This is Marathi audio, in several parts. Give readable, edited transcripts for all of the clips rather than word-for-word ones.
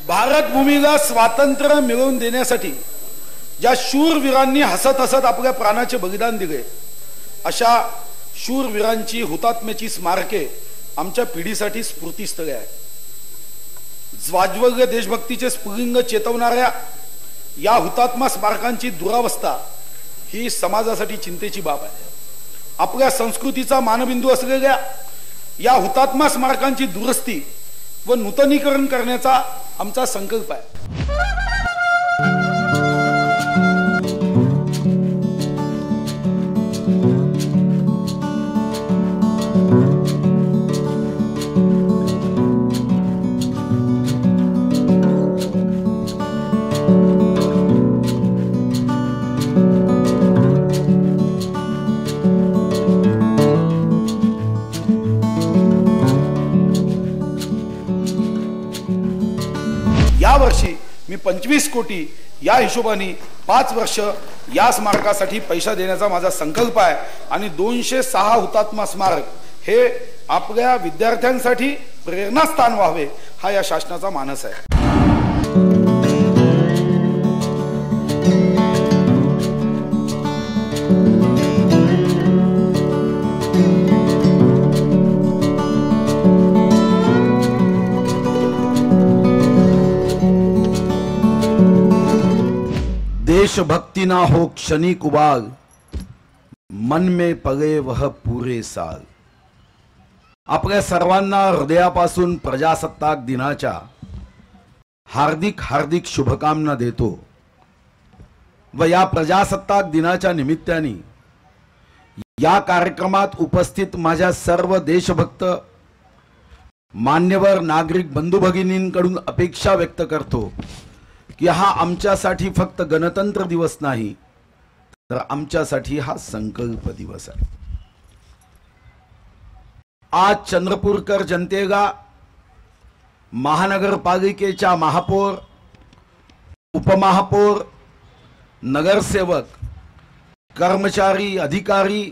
भारत भूमीला स्वातंत्र्य मिळवून देण्यासाठी ज्या शूरवीरांनी हसत हसत आपल्या प्राणाचे बलिदान दिले, अशा शूरवीरांची हुतात्म्याची स्मारके आमच्या पिढीसाठी स्फूर्तिस्थळे आहे. ज्वाज्वल्य देशभक्तीचे स्फुलिंग चेतवणाऱ्या या हुतात्मा स्मारकांची दुरावस्था ही समाजासाठी चिंतेची बाब आहे. आपल्या संस्कृतीचा मानबिंदू असलेल्या या हुतात्मा स्मारकांची दुरुस्ती व नूतनीकरण करण्याचा आमचा संकल्प आहे. यावर्षी मी 25 कोटी या हिशोबाने 5 वर्ष या स्मारकासाठी पैसा देण्याचा माझा संकल्प आहे. आणि 206 हुतात्मा स्मारक हे आपल्या विद्यार्थ्यांसाठी प्रेरणास्थान व्हावे हा या शासनाचा मानस आहे. देशभक्ति ना हो क्षणिक उबाल, मन में पगे वह पूरे साल. आपल्या सर्वांना हृदयापासून प्रजासत्ताक दिनाच्या हार्दिक हार्दिक शुभकामना देतो व या प्रजासत्ताक दिनाच्या निमित्ताने या कार्यक्रमात उपस्थित माझ्या सर्व देशभक्त मान्यवर नागरिक बंधू भगिनींकडून अपेक्षा व्यक्त करतो की हा आमच्यासाठी फक्त गणतंत्र दिवस नाही, तर आमच्यासाठी हा संकल्प दिवस आहे. आज चंद्रपूरकर जनतेला महानगरपालिकेच्या महापौर, उपमहापौर, नगरसेवक, कर्मचारी, अधिकारी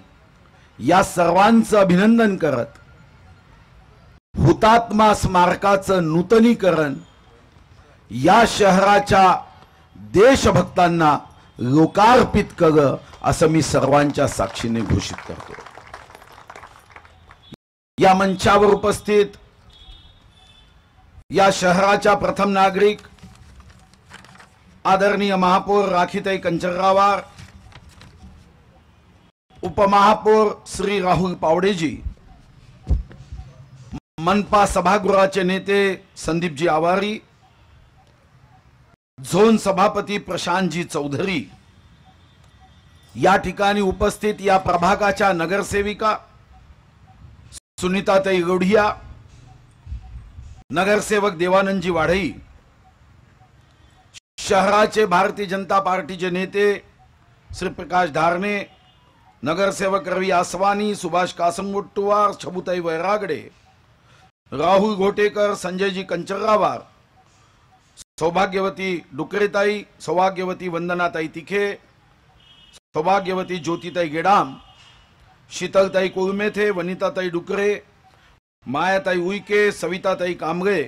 या सर्वांचं अभिनंदन करत हुतात्मा स्मारकाचं नूतनीकरण या शहराच्या देशभक्तांना लोकार्पित कर असं मी सर्वांच्या साक्षीने घोषित करतो. या मंचावर उपस्थित या शहराच्या प्रथम नागरिक आदरणीय महापौर राखीताई कंचररावार, उपमहापौर श्री राहुल पावडेजी, मनपा सभागृहाचे नेते संदीपजी आवारी, झोन सभापती प्रशांतजी चौधरी, या ठिकाणी उपस्थित या प्रभागाच्या नगरसेविका सुनीताताई गौडिया, नगरसेवक देवानंदजी वाढई, शहराचे भारतीय जनता पार्टीचे नेते श्री प्रकाश धारणे, नगरसेवक रवी आसवानी, सुभाष कासमगोट्टुवार, छबुताई वैरागडे, राहुल घोटेकर, संजयजी कंचररावार, सौभाग्यवती डुकरेताई, सौभाग्यवती वंदनाताई तिखे, सौभाग्यवती ज्योतिताई गेडाम, शीतलताई कोळमेथे, वनिताताई डुकरे, मायाताई उईके, सविताताई कांबळे,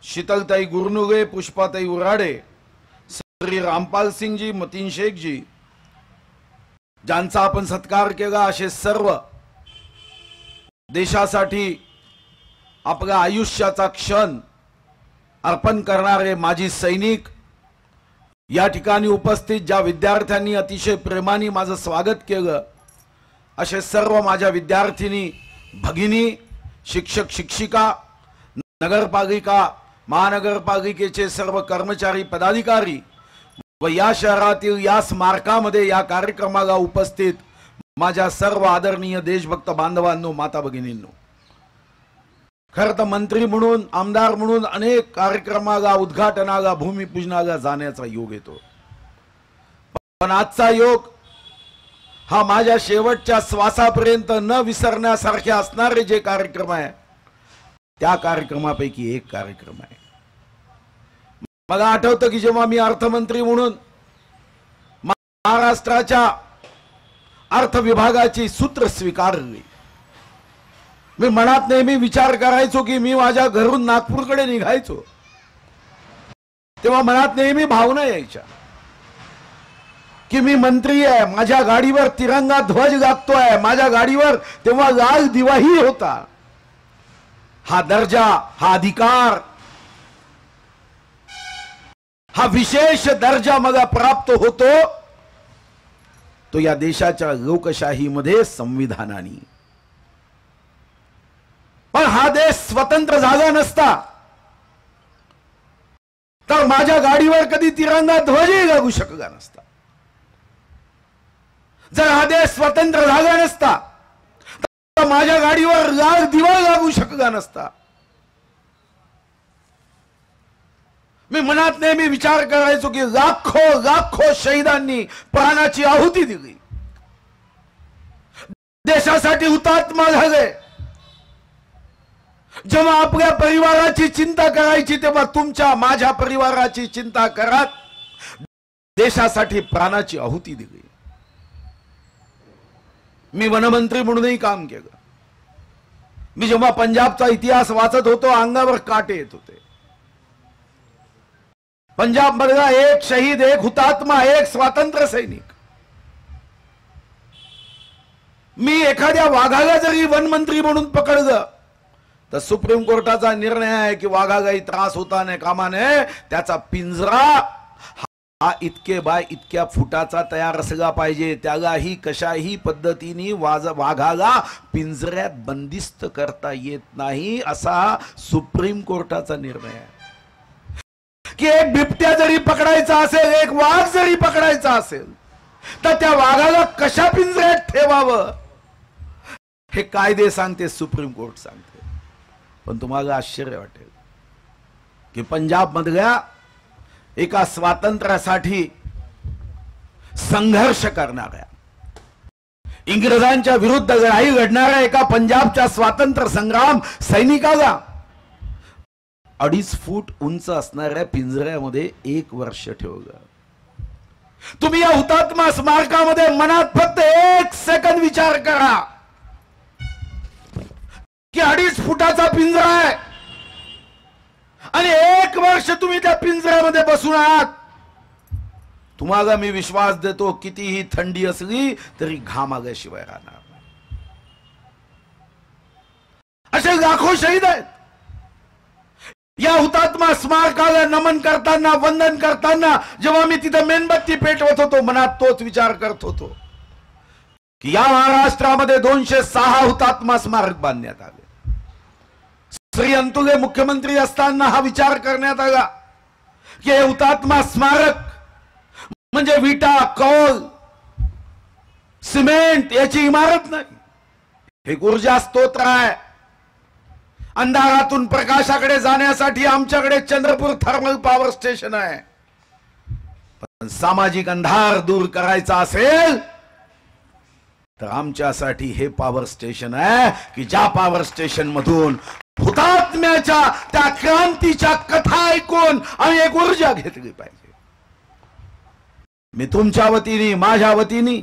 शीतलताई गुरनुगे, पुष्पाताई उराडे, श्री रामपाल सिंगजी, मतीन शेखजी, ज्यांचा आपण सत्कार केला, असे सर्व देशासाठी आपल्या आयुष्याचा क्षण अर्पण करणारे माजी सैनिक, या ठिकाणी उपस्थित ज्या विद्यार्थ्यांनी अतिशय प्रेमाने माझं स्वागत केलं, असे सर्व माझ्या विद्यार्थिनी भगिनी, शिक्षक शिक्षिका, नगरपालिका महानगरपालिकेचे सर्व कर्मचारी पदाधिकारी व या शहरातील या स्मारकामध्ये या कार्यक्रमाला उपस्थित माझ्या सर्व आदरणीय देशभक्त बांधवांनो, माता भगिनींनो, खरं तर मंत्री म्हणून, आमदार म्हणून अनेक कार्यक्रमाला, उद्घाटनाला, भूमिपूजनाला जाण्याचा योग येतो, पण आजचा योग हा माझ्या शेवटच्या श्वासापर्यंत न विसरण्यासारखे असणारे जे कार्यक्रम आहे त्या कार्यक्रमापैकी एक कार्यक्रम आहे. मला आठवतं की जेव्हा मी अर्थमंत्री म्हणून महाराष्ट्राच्या अर्थ विभागाची सूत्र स्वीकारली, मी मनात नेहमी विचार करायचो की मी माझ्या घरून नागपूरकडे निघायचो तेव्हा मनात नेहमी भावना यायच्या की मी मंत्री आहे, माझ्या गाडीवर तिरंगा ध्वज गाजतोय, माझ्या गाडीवर तेव्हा लाल दिवाही होता. हा दर्जा, हा अधिकार, हा विशेष दर्जा मला प्राप्त होतो तो या देशाच्या लोकशाहीमध्ये संविधानाने. पण हा देश स्वतंत्र झाला नसता तर माझ्या गाडीवर कधी तिरंगा ध्वजही लागू शकला नसता. जर हा देश स्वतंत्र झाला नसता तर माझ्या गाडीवर लाल दिवा लागू शकला नसता. मी मनात नेहमी विचार करायचो की लाखो लाखो शहीदांनी प्राणाची आहुती दिली, देशासाठी हुतात्मा झाले. जेव्हा आपल्या परिवाराची चिंता करायची तेव्हा तुमच्या माझ्या परिवाराची चिंता करत देशासाठी प्राणाची आहुती दिली. मी वनमंत्री म्हणूनही काम केलं. मी जेव्हा पंजाबचा इतिहास वाचत होतो अंगावर काटे येत होते. पंजाब मधला एक शहीद, एक हुतात्मा, एक स्वातंत्र्य सैनिक. मी एखाद्या वाघाला जरी वनमंत्री म्हणून पकडलं तर सुप्रीम कोर्टाचा निर्णय आहे की वाघालाही त्रास होता नाही कामा नये, त्याचा पिंजरा हा इतके बाय इतक्या फुटाचा तयार असला पाहिजे, त्यालाही कशाही पद्धतीने वाघाला पिंजऱ्यात बंदिस्त करता येत नाही असा सुप्रीम कोर्टाचा निर्णय आहे. की एक बिबट्या जरी पकडायचा असेल, एक वाघ जरी पकडायचा असेल तर त्या वाघाला कशा पिंजऱ्यात ठेवावं हे कायदे सांगते, सुप्रीम कोर्ट सांगते. पण तुम्हाला आश्चर्य वाटेल की पंजाब मधल्या एका स्वातंत्र्यासाठी संघर्ष करणाऱ्या, इंग्रजांच्या विरुद्ध लढाई लढणाऱ्या एका पंजाबच्या स्वातंत्र्य संग्राम सैनिकाला 2.5 फूट उंच असणाऱ्या पिंजऱ्यामध्ये 1 वर्ष ठेवलं. तुम्ही या हुतात्मा स्मारकामध्ये मनात फक्त 1 सेकंद विचार करा की 2.5 फुटाचा पिंजरा आहे आणि 1 वर्ष तुम्ही त्या पिंजऱ्यामध्ये बसून आहात. तुम्हाला मी विश्वास देतो कितीही थंडी असली तरी घाम आल्याशिवाय राहणार नाही. असे लाखो शहीद आहेत. या हुतात्मा स्मारकाला नमन करताना, वंदन करताना जेव्हा मी तिथे मेणबत्ती पेटवत होतो मनात तोच विचार करत होतो की या महाराष्ट्रामध्ये 206 हुतात्मा स्मारक बांधण्यात आले. श्री अंतुले मुख्यमंत्री असताना हा विचार करण्यात आला की हे हुतात्मा स्मारक म्हणजे विटा, कौल, सिमेंट याची इमारत नाही, हे ऊर्जा स्तोत्र आहे. अंधारातून प्रकाशाकडे जाण्यासाठी आमच्याकडे चंद्रपूर थर्मल पॉवर स्टेशन आहे. पण सामाजिक अंधार दूर करायचा असेल तर आमच्यासाठी हे पॉवर स्टेशन आहे की ज्या पॉवर स्टेशन मधून हुतात्म्याच्या त्या क्रांतीच्या कथा ऐकून आम्ही एक ऊर्जा घेतली पाहिजे. मी तुमच्या वतीने, माझ्या वतीने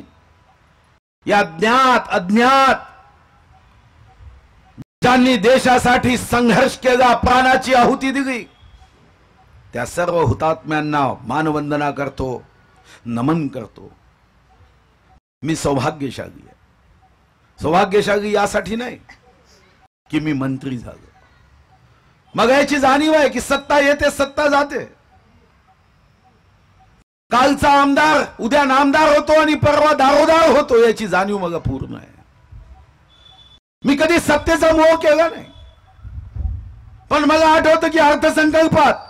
या ज्ञात अज्ञात ज्यांनी देशासाठी संघर्ष केला, प्राणाची आहुती दिली, त्या सर्व हुतात्म्यांना मानवंदना करतो, नमन करतो. मी सौभाग्यशाली आहे. सौभाग्यशाली यासाठी नाही की मी मंत्री झालो. मग याची जाणीव आहे की सत्ता येते, सत्ता जाते. कालचा आमदार उद्या नामदार होतो आणि परवा दारोदार होतो याची जाणीव मला पूर्ण आहे. मी कधी सत्तेचा मोह केला नाही. पण मला आठवतं की अर्थसंकल्पात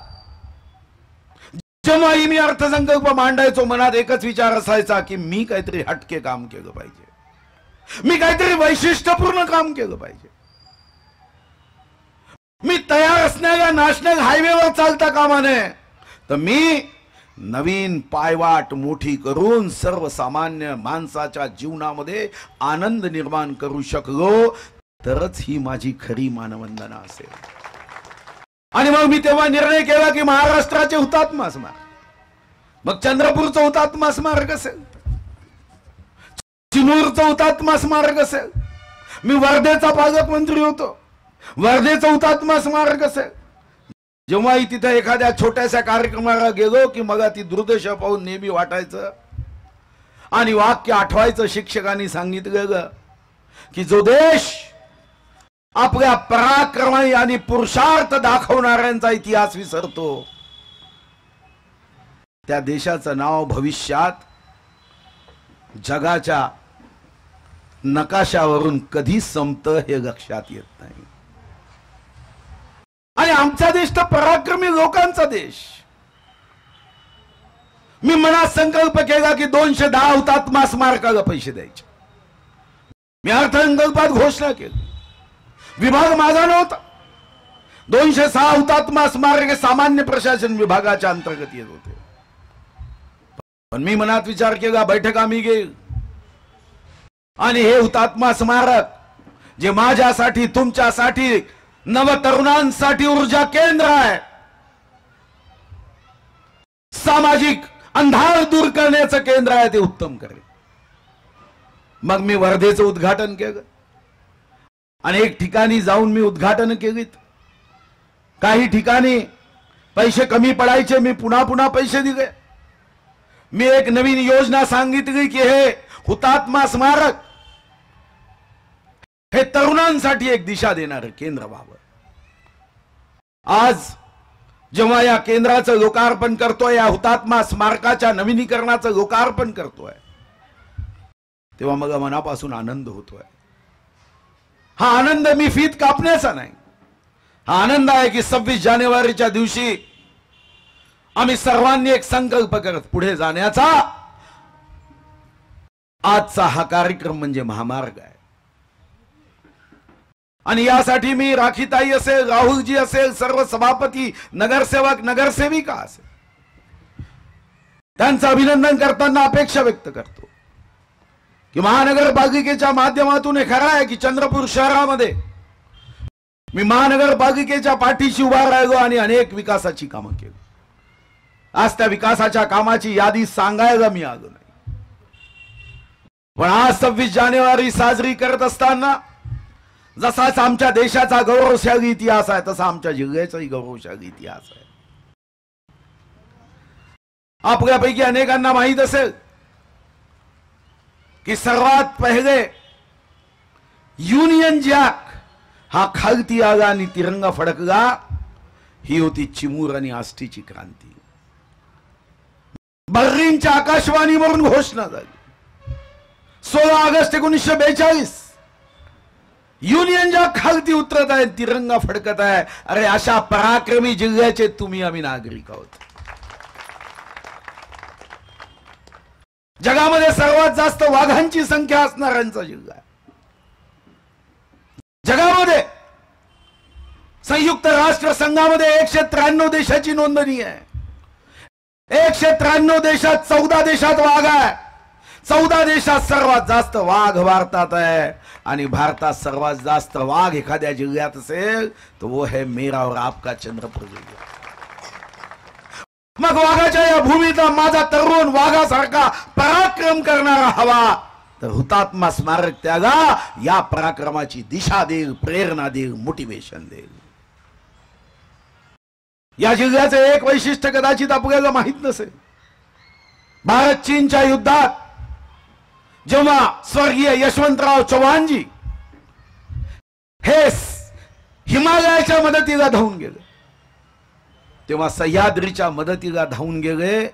जेव्हाही मी अर्थसंकल्प मांडायचो मनात एकच विचार असायचा की मी काहीतरी हटके काम केलं पाहिजे, मी काहीतरी वैशिष्ट्यपूर्ण काम केलं पाहिजे. मी तयार असणाऱ्या नॅशनल हायवेवर चालता कामा नये तर मी नवीन पायवाट मोठी करून सर्वसामान्य माणसाच्या जीवनामध्ये आनंद निर्माण करू शकलो तरच ही माझी खरी मानवंदना असेल. आणि मग मी तेव्हा निर्णय केला की महाराष्ट्राचे हुतात्मा स्मारक, मग चंद्रपूरचं हुतात्मा स्मारक असेल, चिमूरचं हुतात्मा स्मारक असेल, मी वर्धेचा पालकमंत्री होतो, वर्धेचं हुतात्मा स्मारक असेल, जेव्हाही तिथे एखाद्या छोट्याशा कार्यक्रमाला गेलो की मग ती दुर्दशा पाहून नेहमी वाटायचं आणि वाक्य आठवायचं शिक्षकांनी सांगितलं की जो देश आपल्या पराक्रमी आणि पुरुषार्थ दाखवणाऱ्यांचा इतिहास विसरतो त्या देशाचं नाव भविष्यात जगाच्या नकाशावरून कधी संपतं हे लक्षात येत नाही। आणि आमचा देश तर पराक्रमी लोकांचा देश। मी मनात संकल्प केला की 210 हुतात्मा स्मारकाला पैसे द्यायचे। मी अर्थसंकल्पात घोषणा केली। विभाग माझा नव्हता। 206 हुतात्मा स्मारक सामान्य प्रशासन विभागाच्या अंतर्गत येत होते। पण मी मनात विचार केला, बैठका मी घेईल आणि हे हुतात्मा स्मारक जे माझ्यासाठी तुमच्यासाठी नवतरुणांसाठी ऊर्जा केंद्र आहे, सामाजिक अंधार दूर करण्याचं केंद्र आहे, ते उत्तम करेल। मग मी वर्धेचं उद्घाटन केलं। अनेक ठिकाणी जाऊन मी उद्घाटन केलीत। काही ठिकाणी पैसे कमी पडायचे, मी पुन्हा पुन्हा पैसे दिले। मी एक नवीन योजना सांगितली की हे हुतात्मा स्मारक हे तरुणांसाठी एक दिशा देणारं केंद्र व्हावं। आज जेव्हा या केंद्राचं लोकार्पण करतोय, या हुतात्मा स्मारकाच्या नवीनीकरणाचं लोकार्पण करतोय, तेव्हा मला मनापासून आनंद होतोय। हा आनंद मी फीत कापण्याचा नाही। हा आनंद आहे की 26 जानेवारीच्या दिवशी आम्ही सर्वांनी एक संकल्प करत पुढे जाण्याचा आजचा हा कार्यक्रम म्हणजे महामार्ग आहे। आणि यासाठी मी राखीताई असेल, राहुलजी असेल, सर्व सभापती, नगरसेवक, नगरसेविका असेल, त्यांचं अभिनंदन करताना अपेक्षा व्यक्त करतो की महानगरपालिकेच्या माध्यमातून हे खरं आहे की चंद्रपूर शहरामध्ये मी महानगरपालिकेच्या पाठीशी उभा राहिलो आणि अनेक विकासाची कामं केली। आज त्या विकासाच्या कामाची यादी सांगायला मी आलो नाही। पण आज 26 जानेवारी साजरी करत असताना जसाच आमच्या देशाचा गौरवशाली इतिहास आहे, तसा आमच्या जिल्ह्याचाही गौरवशाली इतिहास आहे। आपल्यापैकी अनेकांना माहित असेल की सर्वात पहिले युनियन जॅक हा खालती आला आणि तिरंगा फडकला, ही होती चिमूर आणि आष्टीची क्रांती। बर्लिनच्या आकाशवाणीवरून घोषणा झाली 16 ऑगस्ट 1942 युनियन जॅक खालती उतरत आहे, तिरंगा फडकत आहे। अरे अशा पराक्रमी जिल्ह्याचे तुम्ही आम्ही नागरिक आहोत। जगामध्ये सर्वात जास्त वाघांची संख्या असणाऱ्यांचा जिल्हा आहे। जगामध्ये संयुक्त राष्ट्र संघामध्ये 193 देशाची नोंदणी आहे। 193 देशात 14 देशात वाघ आहे। 14 देशात सर्वात जास्त वाघ भारतात आहे आणि भारतात सर्वात जास्त वाघ एखाद्या जिल्ह्यात असेल तो वो है मेरा और आपका चंद्रपूर जिल्हा। मग वाघाच्या या भूमीचा माझा तरुण वाघासारखा पराक्रम करणारा हवा तर हुतात्मा स्मारक त्यागा या पराक्रमाची दिशा देईल, प्रेरणा देईल, मोटिवेशन देईल। या जिल्ह्याचे एक वैशिष्ट्य कदाचित आपल्याला माहित नसेल। भारत चीनच्या युद्धात जेव्हा स्वर्गीय यशवंतराव चव्हाणजी हे हिमालयाच्या मदतीला धावून गेले, तेव्हा सह्याद्रीच्या मदतीला धावून गेले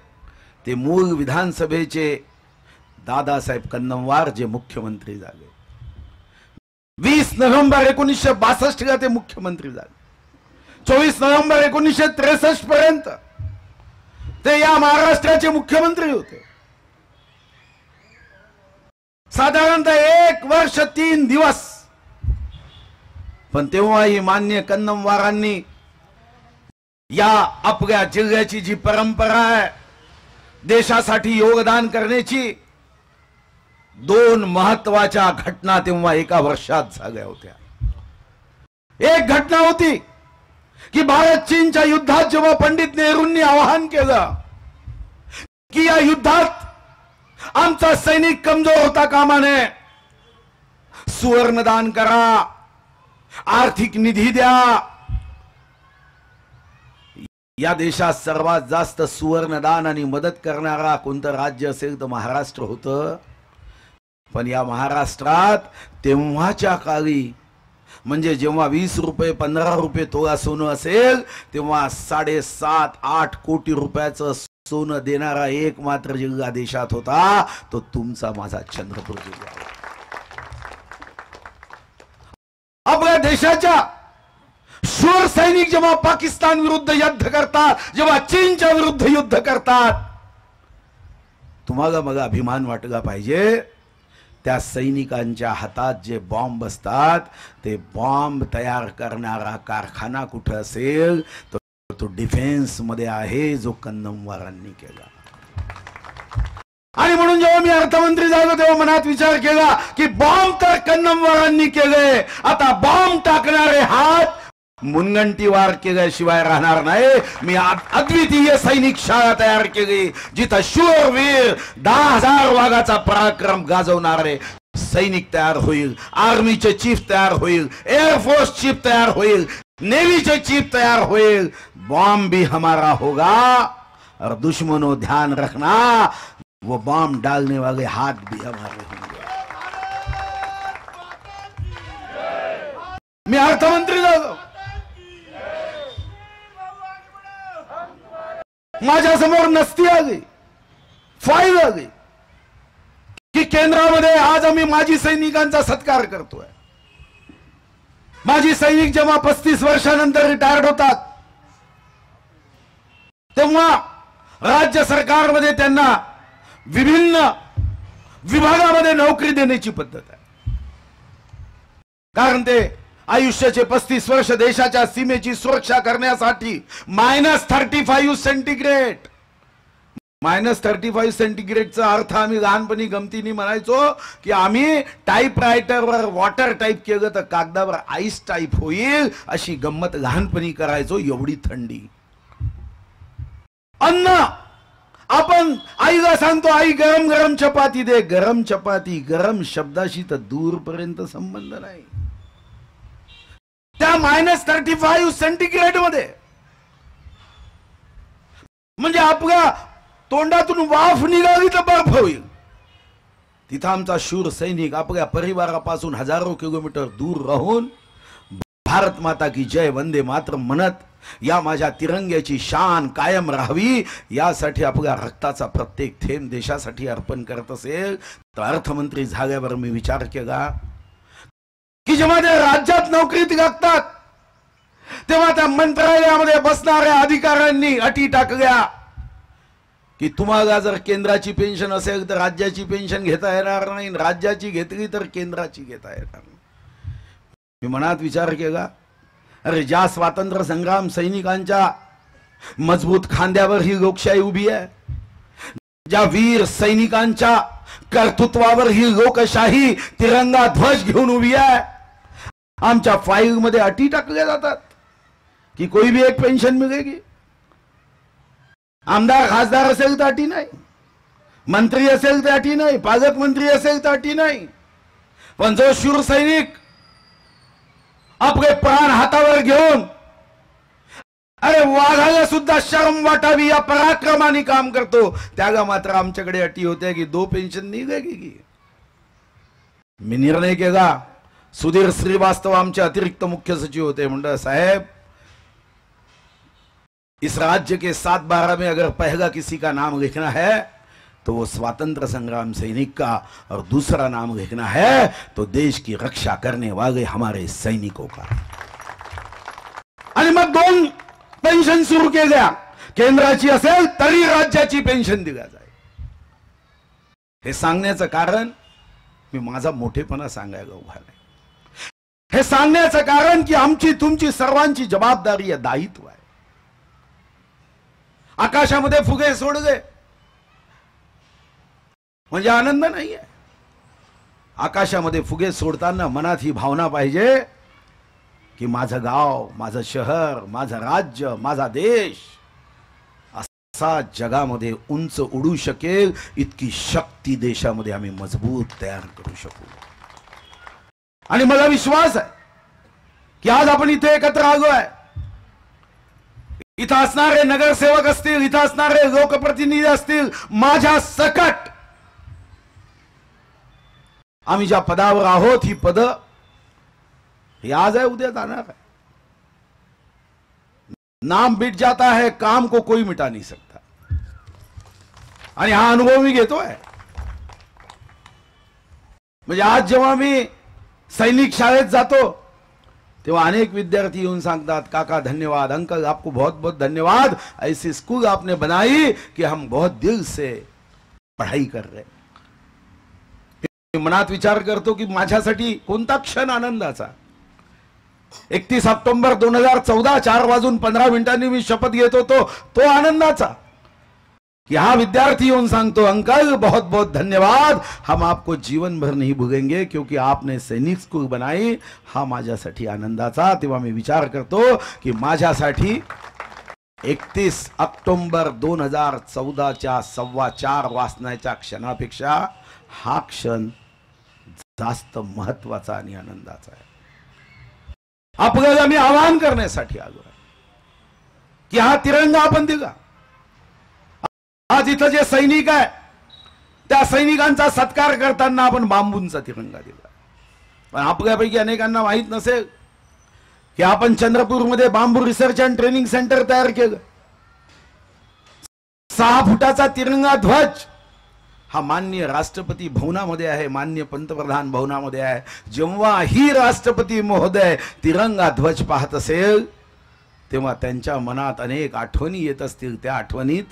ते मूळ विधानसभेचे दादासाहेब कन्नमवार जे मुख्यमंत्री झाले। 20 नोव्हेंबर 1962 ला ते मुख्यमंत्री झाले। 24 नोव्हेंबर 1963 पर्यंत ते या महाराष्ट्राचे मुख्यमंत्री होते। साधारणतः 1 वर्ष 3 दिवस। पण तेव्हाही मान्य कन्नमवारांनी या आपल्या जिल्ह्याची जी परंपरा आहे देशासाठी योगदान करण्याची, 2 महत्वाच्या घटना तेव्हा एका वर्षात झाल्या होत्या। एक घटना होती की भारत चीनच्या युद्धात जेव्हा पंडित नेहरूंनी आवाहन केलं की या युद्धात आमचा सैनिक कमजोर होता कामा नये, सुवर्णदान करा, आर्थिक निधी द्या, या देशात सर्वात जास्त सुवर्णदान आणि मदत करणारा कोणतं राज्य असेल तर महाराष्ट्र होतं. पण या महाराष्ट्रात तेव्हाच्या काळी म्हणजे जेव्हा 20 रुपये 15 रुपये तोळा सोनं असेल तेव्हा 7.5-8 कोटी रुपयाचं सोनं देणारा एकमात्र जिल्हा देशात होता तो तुमचा माझा चंद्रपूर जिल्हा. आपल्या देशाच्या शूर सैनिक जेव्हा पाकिस्तान विरुद्ध युद्ध करतात, जेव्हा चीनच्या विरुद्ध युद्ध करतात, तुम्हाला मग अभिमान वाटला पाहिजे. त्या सैनिकांच्या हातात जे बॉम्ब असतात ते बॉम्ब तयार करणारा कारखाना कुठे असेल तर तो डिफेन्स मध्ये आहे जो कन्नमवारांनी केला. आणि म्हणून जेव्हा मी अर्थमंत्री झालो तेव्हा मनात विचार केला की बॉम्ब तर कन्नमवारांनी केले, आता बॉम्ब टाकणारे हात मुनगंटीवार केल्याशिवाय राहणार नाही. मी अद्वितीय सैनिक शाळा तयार केली जिथं शूरवीर 10,000 वाघाचा पराक्रम गाजवणारे सैनिक तयार होईल, आर्मीचे चीफ तयार होईल, एअरफोर्स चीफ तयार होईल, नेवीचे चीफ तयार होईल. बॉम्ब भी हमारा होगा और दुश्मनों ध्यान रखना वो बॉम्ब डालने वाले हाथ भी हमारे होंगे. मी अर्थमंत्री झालो, माझ्या समोर नसती आली, फाईल आली की केंद्रामध्ये आज आम्ही माजी सैनिकांचा सत्कार करतोय. माजी सैनिक जेव्हा 35 वर्षानंतर रिटायर्ड होतात तेव्हा राज्य सरकारमध्ये त्यांना विभिन्न विभागामध्ये नोकरी देण्याची पद्धत आहे. कारण ते आयुष्याचे 35 वर्ष देशाच्या सीमेची सुरक्षा करण्यासाठी -35 सेंटीग्रेड. -35 सेंटीग्रेडचा अर्थ आम्ही लहानपणी गमतीने म्हणायचो की आम्ही टाईपरायटरवर वॉटर टाईप केलं तर कागदावर आईस टाईप होईल अशी गंमत लहानपणी करायचो. एवढी थंडी. अन्न आपण आईला सांगतो आई गरम गरम चपाती दे. गरम चपाती गरम शब्दाशी तर दूरपर्यंत संबंध नाही. त्या -35 सेंटीग्रेड मध्ये म्हणजे आपल्या तोंडातून वाफ निघाली तर बर्फ होईल. तिथं आमचा शूर सैनिक आपल्या परिवारापासून हजारो किलोमीटर दूर राहून भारत माता की जय वंदे मातरम म्हणत या माझ्या तिरंग्याची शान कायम राहावी यासाठी आपल्या रक्ताचा प्रत्येक थेंब देशासाठी अर्पण करत असेल तर अर्थमंत्री झाल्यावर मी विचार केला की जेव्हा ते राज्यात नोकरीत लागतात तेव्हा त्या मंत्रालयामध्ये बसणाऱ्या अधिकाऱ्यांनी अटी टाकल्या की तुम्हाला जर केंद्राची पेन्शन असेल तर राज्याची पेन्शन घेता येणार नाही, राज्याची घेतली तर केंद्राची घेता येणार नाही. मी मनात विचार केला अरे ज्या स्वातंत्र्य संग्राम सैनिकांच्या मजबूत खांद्यावर ही लोकशाही उभी आहे, ज्या वीर सैनिकांच्या कर्तृत्वावर ही लोकशाही तिरंगा ध्वज घेऊन उभी आहे, आमच्या फाईल मध्ये अटी टाकल्या जातात की कोई भी एक पेन्शन मिळेगी. आमदार खासदार असेल तर अटी नाही, मंत्री असेल तर अटी नाही, पालकमंत्री असेल तर अटी नाही. पण जो शूर सैनिक आपले प्राण हातावर घेऊन अरे वाघाला सुद्धा शरम वाटावी या पराक्रमाने काम करतो त्याला मात्र आमच्याकडे अटी होत्या की 2 पेन्शन निघेगी की. मी निर्णय केला. सुधीर श्रीवास्तव आमचे अतिरिक्त मुख्य सचिव होते. म्हणलं साहेब इस राज्य के 7/12 में अगर पहला किसी का नाम लिखना है तो वो स्वतंत्र संग्राम सैनिक का और दूसरा नाम लिखना है तो देश की रक्षा करने वाले हमारे सैनिकों का. आणि मग 2 पेन्शन सुरू केल्या. केंद्राची असेल तरी राज्याची पेन्शन दिल्या जाईल. हे सांगण्याचं कारण मी माझा मोठेपणा सांगायला उभा नाही. हे सांगण्याचं कारण की आमची तुमची सर्वांची जबाबदारी आहे, दायित्व आहे. आकाशामध्ये फुगे सोडले म्हणजे आनंद नाहीये. आकाशामध्ये फुगे सोडताना मनात ही भावना पाहिजे की माझं गाव, माझं शहर, माझं राज्य, माझा देश असा जगामध्ये उंच उडू शकेल इतकी शक्ती देशामध्ये आम्ही मजबूत तयार करू शकू. आणि मला विश्वास आहे की आज आपण इथे एकत्र आलो आहे. इथं असणारे नगरसेवक असतील, इथं असणारे लोकप्रतिनिधी असतील, माझ्या सकट आम्ही ज्या पदावर आहोत ही पद ही आज आहे उद्या जाणार आहे. नाम मिट जाता है, काम को कोई मिटा नहीं सकता. आणि हा अनुभव मी घेतोय. म्हणजे आज जेव्हा मी सैनिक शाळेत जातो तेव्हा अनेक विद्यार्थी येऊन सांगतात, काका धन्यवाद, अंकल आपको बहुत बहुत धन्यवाद, ऐसी स्कूल आपने बनाई कि हम बहुत दिल से पढ़ाई कर रहे. मनात विचार करतो की माझ्यासाठी कोणता क्षण आनंदाचा. 31 ऑक्टोबर 2014 4:15 मी शपथ घेत होतो, तो आनंदाचा कि हा विद्यार्थी येऊन सांगतो, अंकल बहुत बहुत धन्यवाद, हम आपको जीवन भर नहीं भूलेंगे क्योंकि आपने सैनिक स्कूल बनाई. हा माझ्यासाठी आनंदाचा. तेव्हा मी विचार करतो की माझ्यासाठी 31 ऑक्टोबर 2014च्या 4:15 वाजण्याच्या क्षणापेक्षा हा क्षण जास्त महत्वाचा आणि आनंदाचा आहे. आपल्याला मी आवाहन करण्यासाठी आलो की हा तिरंगा आपण दिला. आज इथं जे सैनिक आहे त्या सैनिकांचा सत्कार करताना आपण बांबूंचा तिरंगा दिला. पण आपल्यापैकी अनेकांना माहित नसेल की आपण चंद्रपूरमध्ये बांबू रिसर्च अँड ट्रेनिंग सेंटर तयार केलं. 6 फुटाचा तिरंगा ध्वज हा माननीय राष्ट्रपती भवनामध्ये आहे, माननीय पंतप्रधान भवनामध्ये आहे. जेव्हा ही राष्ट्रपती महोदय तिरंगा ध्वज पाहत असेल तेव्हा त्यांच्या मनात अनेक आठवणी येत असतील. त्या आठवणीत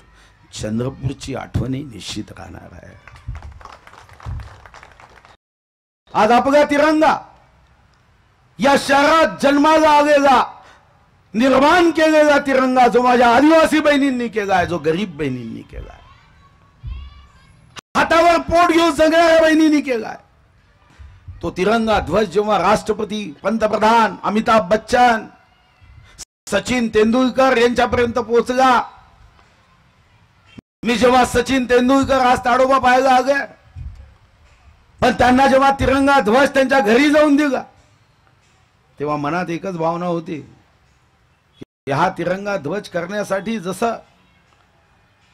चंद्रपूरची आठवणी निश्चित राहणार आहे. आज आपला तिरंगा या शहरात जन्माला आलेला, निर्माण केलेला तिरंगा जो माझ्या आदिवासी बहिणींनी केला आहे, जो गरीब बहिणींनी केला आहे, हातावर पोट घेऊन सगळ्या बहिणींनी केलाय, तो तिरंगा ध्वज जेव्हा राष्ट्रपती, पंतप्रधान, अमिताभ बच्चन, सचिन तेंडुलकर यांच्यापर्यंत पोहोचला. मी जेव्हा सचिन तेंडुलकर आज ताडोबा पाहायला आले, पण त्यांना जेव्हा तिरंगा ध्वज त्यांच्या घरी जाऊन दिला तेव्हा मनात एकच भावना होती, हा तिरंगा ध्वज करण्यासाठी जसं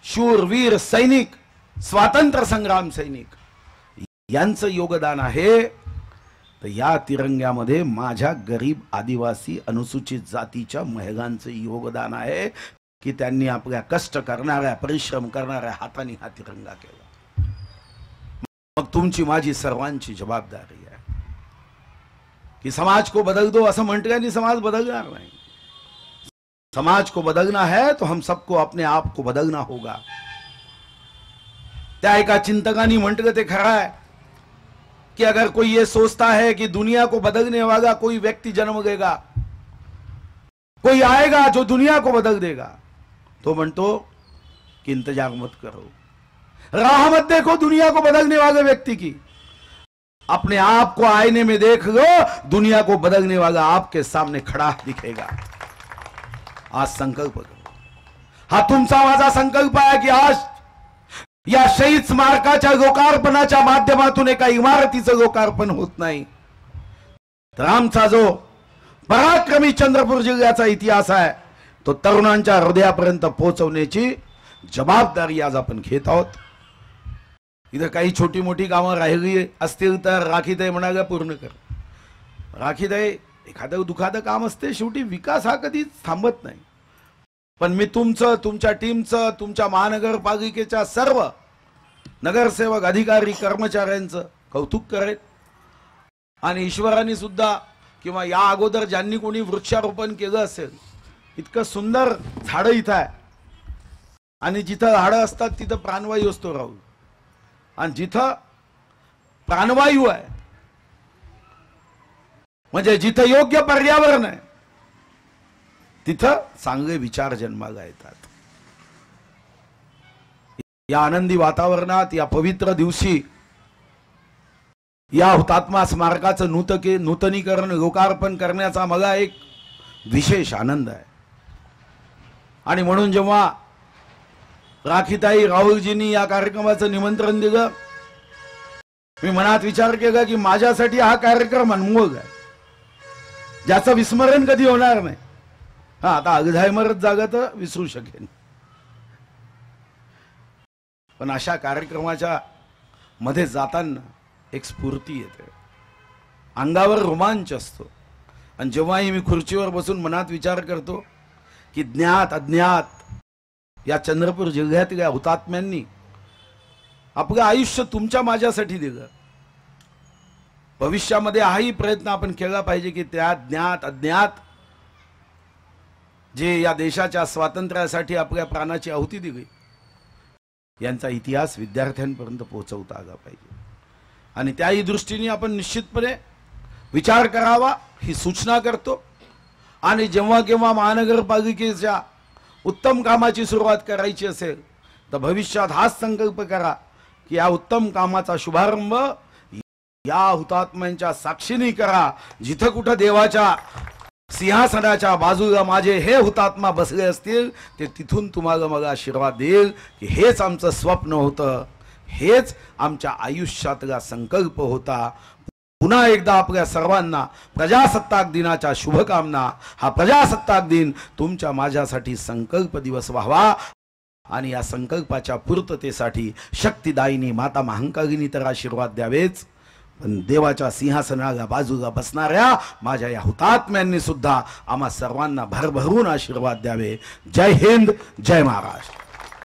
शूरवीर सैनिक, स्वातंत्र्य संग्राम सैनिक यांचं योगदान आहे, तर या तिरंग्यामध्ये माझ्या गरीब आदिवासी अनुसूचित जातीच्या महिलांचं योगदान आहे की त्यांनी आपल्या कष्ट करणाऱ्या, परिश्रम करणाऱ्या हाताने हा तिरंगा केला. मग तुमची माझी सर्वांची जबाबदारी आहे कि समाज को बदल दो असं म्हटल्याने समाज बदलणार नाही. समाज को बदलना है तो हम सबको अपने आप को बदलना होगा. त्या एका चिंतकानी म्हटलं ते खरं आहे कि अगर कोई ये सोचता है कि दुनिया को बदलने वाला कोई व्यक्ति जन्म लेगा, कोई आएगा जो दुनिया को बदल देगा, तो म्हणतो कि इंतजार मत करो, राह मत देखो दुनिया को बदलने वाले व्यक्ति की, अपने आप को आईने में देख लो, दुनिया को बदलने वाला आपके सामने खड़ा दिखेगा. आज संकल्प करो. हा तुमचा माझा संकल्प आहे की आज या शहीद स्मारकाच्या लोकार्पणाच्या माध्यमातून एका इमारतीचं लोकार्पण होत नाही, तर आमचा जो पराक्रमी चंद्रपूर जिल्ह्याचा इतिहास आहे तो तरुणांच्या हृदयापर्यंत पोहोचवण्याची जबाबदारी आज आपण घेत आहोत. इथं काही छोटी मोठी कामं राहिली असतील तर राखीताई म्हणाल्या पूर्ण कर. राखीताई, एखादं दुखादं काम असते, शेवटी विकास हा कधी थांबत नाही. पण मी तुमचं, तुमच्या टीमचं, तुमच्या महानगरपालिकेच्या सर्व नगरसेवक, अधिकारी, कर्मचाऱ्यांचं कौतुक करेन. आणि ईश्वराने सुद्धा किंवा या अगोदर ज्यांनी कोणी वृक्षारोपण केलं असेल, इतकं सुंदर झाडं इथं आहे. आणि जिथं झाडं असतात तिथं प्राणवायू असतो राहू, आणि जिथं प्राणवायू आहे म्हणजे जिथं योग्य पर्यावरण आहे तिथं चांगले विचार जन्माला येतात. या आनंदी वातावरणात, या पवित्र दिवशी या हुतात्मा स्मारकाचं नूतनीकरण, लोकार्पण करण्याचा मला एक विशेष आनंद आहे. आणि म्हणून जेव्हा राखीताई, राहुलजींनी या कार्यक्रमाचं निमंत्रण दिलं, मी मनात विचार केला की माझ्यासाठी हा कार्यक्रम अनमोल आहे, ज्याचं विस्मरण कधी होणार नाही. हा, आता अल्झायमरच जागा तर विसरू शकेन, पण अशा कार्यक्रमाच्या मध्ये जाताना एक स्फूर्ती येते, अंगावर रोमांच असतो. आणि जेव्हाही मी खुर्चीवर बसून मनात विचार करतो की ज्ञात अज्ञात या चंद्रपूर जिल्ह्यातल्या हुतात्म्यांनी आपलं आयुष्य तुमच्या माझ्यासाठी दिलं, भविष्यामध्ये हाही प्रयत्न आपण केला पाहिजे की त्या ज्ञात अज्ञात जे या देशाच्या स्वातंत्र्यासाठी आपल्या प्राणाची आहुती दिली यांचा इतिहास विद्यार्थ्यांपर्यंत पोहोचवता आला पाहिजे. आणि त्याही दृष्टीने आपण निश्चितपणे विचार करावा ही सूचना करतो. आणि जेव्हा केव्हा महानगरपालिकेच्या उत्तम कामाची सुरुवात करायची असेल तर भविष्यात हाच संकल्प करा की या उत्तम कामाचा शुभारंभ या हुतात्म्यांच्या साक्षीने करा. जिथं कुठं देवाच्या सिंहासनाच्या बाजूला माझे हे हुतात्मा बसले असतील ते तिथून तुम्हाला मला आशीर्वाद देईल की हेच आमचं स्वप्न होतं, हेच आमच्या आयुष्यातला संकल्प होता. पुन्हा एकदा आपल्या सर्वांना प्रजासत्ताक दिनाच्या शुभकामना. हा प्रजासत्ताक दिन तुमच्या माझ्यासाठी संकल्प दिवस व्हावा आणि या संकल्पाच्या पूर्ततेसाठी शक्तिदायिनी माता महाकालिनी तर आशीर्वाद द्यावेच, पण देवाच्या सिंहासनाला बाजूला बसणाऱ्या माझ्या या हुतात्म्यांनी सुद्धा आम्हा सर्वांना भरभरून आशीर्वाद द्यावे. जय हिंद, जय महाराष्ट्र.